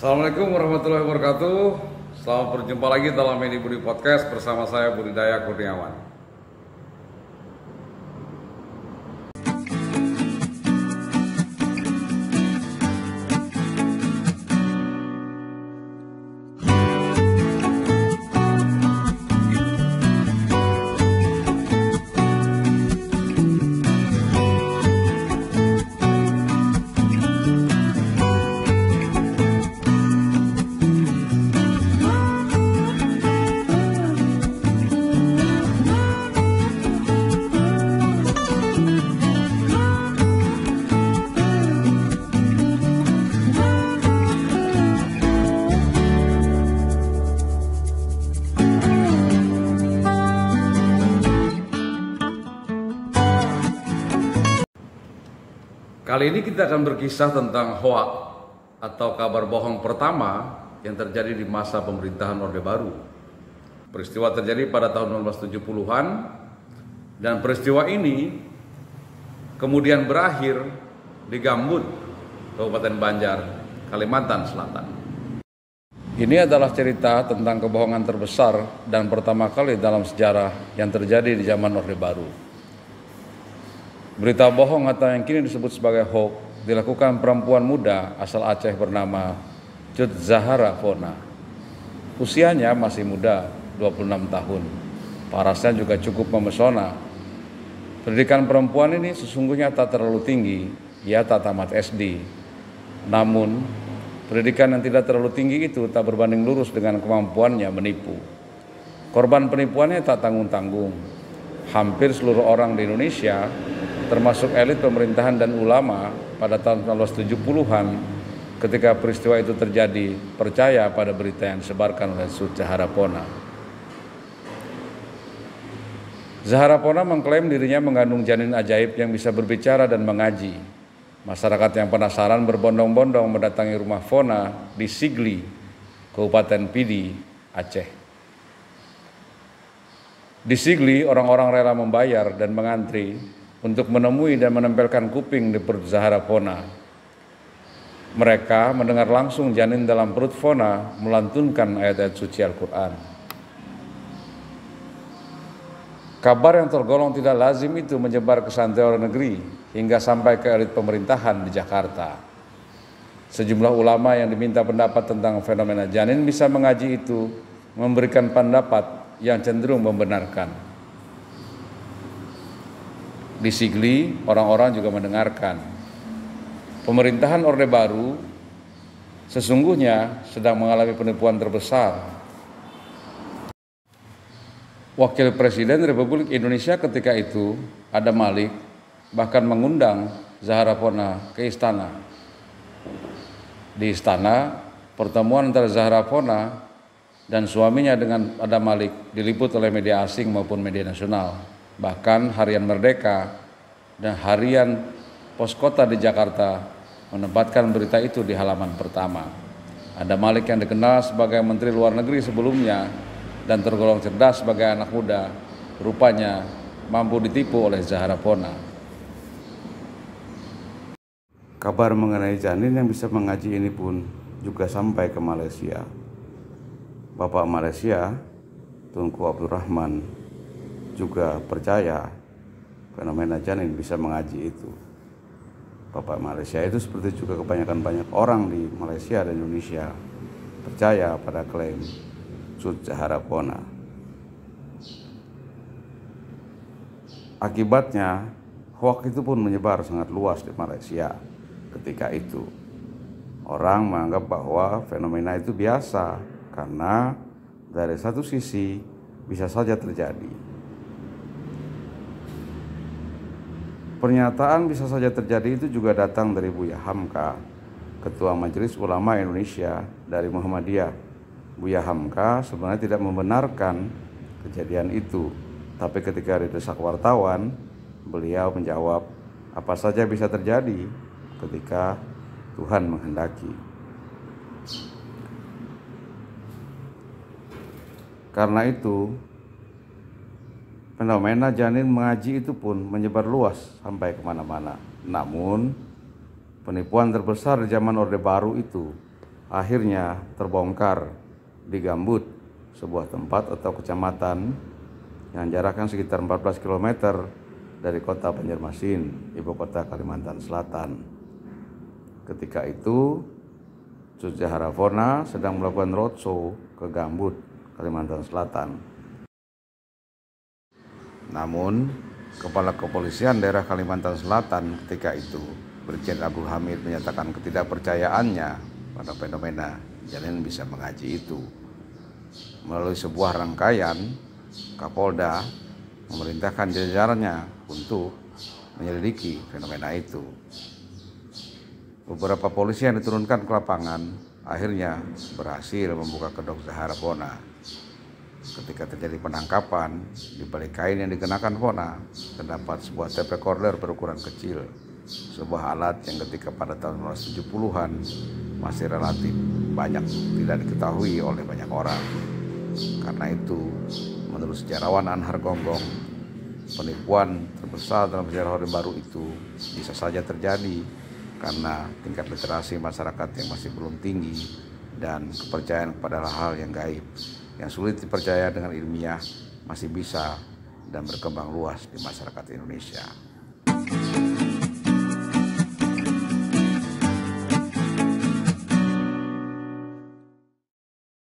Assalamualaikum warahmatullahi wabarakatuh. Selamat berjumpa lagi dalam Edi Budi Podcast bersama saya Budidaya Kurniawan. Kali ini kita akan berkisah tentang hoak atau kabar bohong pertama yang terjadi di masa pemerintahan Orde Baru. Peristiwa terjadi pada tahun 1970-an dan peristiwa ini kemudian berakhir di Gambut, Kabupaten Banjar, Kalimantan Selatan. Ini adalah cerita tentang kebohongan terbesar dan pertama kali dalam sejarah yang terjadi di zaman Orde Baru. Berita bohong atau yang kini disebut sebagai hoax dilakukan perempuan muda asal Aceh bernama Cut Zahara Fona. Usianya masih muda, 26 tahun. Parasnya juga cukup memesona. Pendidikan perempuan ini sesungguhnya tak terlalu tinggi, ia tak tamat SD. Namun, pendidikan yang tidak terlalu tinggi itu tak berbanding lurus dengan kemampuannya menipu. Korban penipuannya tak tanggung-tanggung. Hampir seluruh orang di Indonesia, termasuk elit pemerintahan dan ulama pada tahun 1970-an ketika peristiwa itu terjadi, percaya pada berita yang disebarkan oleh Cut Zahara Fona. Zahara Fona mengklaim dirinya mengandung janin ajaib yang bisa berbicara dan mengaji. Masyarakat yang penasaran berbondong-bondong mendatangi rumah Fona di Sigli, Kabupaten Pidi, Aceh. Di Sigli, orang-orang rela membayar dan mengantri untuk menemui dan menempelkan kuping di perut Zahara Fona. Mereka mendengar langsung janin dalam perut Fona melantunkan ayat-ayat suci Al-Quran. Kabar yang tergolong tidak lazim itu menyebar ke santero negeri hingga sampai ke elit pemerintahan di Jakarta. Sejumlah ulama yang diminta pendapat tentang fenomena janin bisa mengaji itu memberikan pendapat yang cenderung membenarkan. Di Sigli, orang-orang juga mendengarkan. Pemerintahan Orde Baru sesungguhnya sedang mengalami penipuan terbesar. Wakil Presiden Republik Indonesia ketika itu, Adam Malik, bahkan mengundang Zahara Fona ke istana. Di istana, pertemuan antara Zahara Fona dan suaminya dengan Adam Malik diliput oleh media asing maupun media nasional. Bahkan Harian Merdeka dan Harian Pos Kota di Jakarta menempatkan berita itu di halaman pertama. Adam Malik yang dikenal sebagai Menteri Luar Negeri sebelumnya dan tergolong cerdas sebagai anak muda, rupanya mampu ditipu oleh Zahara Fona. Kabar mengenai janin yang bisa mengaji ini pun juga sampai ke Malaysia. Bapak Malaysia, Tunku Abdul Rahman, juga percaya fenomena janin bisa mengaji itu. Bapak Malaysia itu seperti juga kebanyakan banyak orang di Malaysia dan Indonesia percaya pada klaim Cut Zahara Fona. Akibatnya, hoak itu pun menyebar sangat luas di Malaysia ketika itu. Orang menganggap bahwa fenomena itu biasa karena dari satu sisi bisa saja terjadi. Pernyataan bisa saja terjadi itu juga datang dari Buya Hamka, Ketua Majelis Ulama Indonesia dari Muhammadiyah. Buya Hamka sebenarnya tidak membenarkan kejadian itu, tapi ketika didesak wartawan, beliau menjawab, apa saja bisa terjadi ketika Tuhan menghendaki. Karena itu, fenomena janin mengaji itu pun menyebar luas sampai kemana-mana. Namun, penipuan terbesar di zaman Orde Baru itu akhirnya terbongkar di Gambut, sebuah tempat atau kecamatan yang jaraknya sekitar 14 km dari kota Banjarmasin, ibu kota Kalimantan Selatan. Ketika itu, Cut Zahara Fona sedang melakukan roadshow ke Gambut, Kalimantan Selatan. Namun, Kepala Kepolisian Daerah Kalimantan Selatan ketika itu, Brigjen Abdul Hamid, menyatakan ketidakpercayaannya pada fenomena janin bisa mengaji itu. Melalui sebuah rangkaian, Kapolda memerintahkan jajarannya untuk menyelidiki fenomena itu. Beberapa polisi yang diturunkan ke lapangan akhirnya berhasil membuka kedok Zahara Fona. Ketika terjadi penangkapan, di balik kain yang dikenakan Fona terdapat sebuah tape recorder berukuran kecil, sebuah alat yang ketika pada tahun 1970-an masih relatif banyak tidak diketahui oleh banyak orang. Karena itu, menurut sejarawan Anhar Gonggong, penipuan terbesar dalam sejarah Orde Baru itu bisa saja terjadi karena tingkat literasi masyarakat yang masih belum tinggi dan kepercayaan kepada hal yang gaib yang sulit dipercaya dengan ilmiah masih bisa dan berkembang luas di masyarakat Indonesia.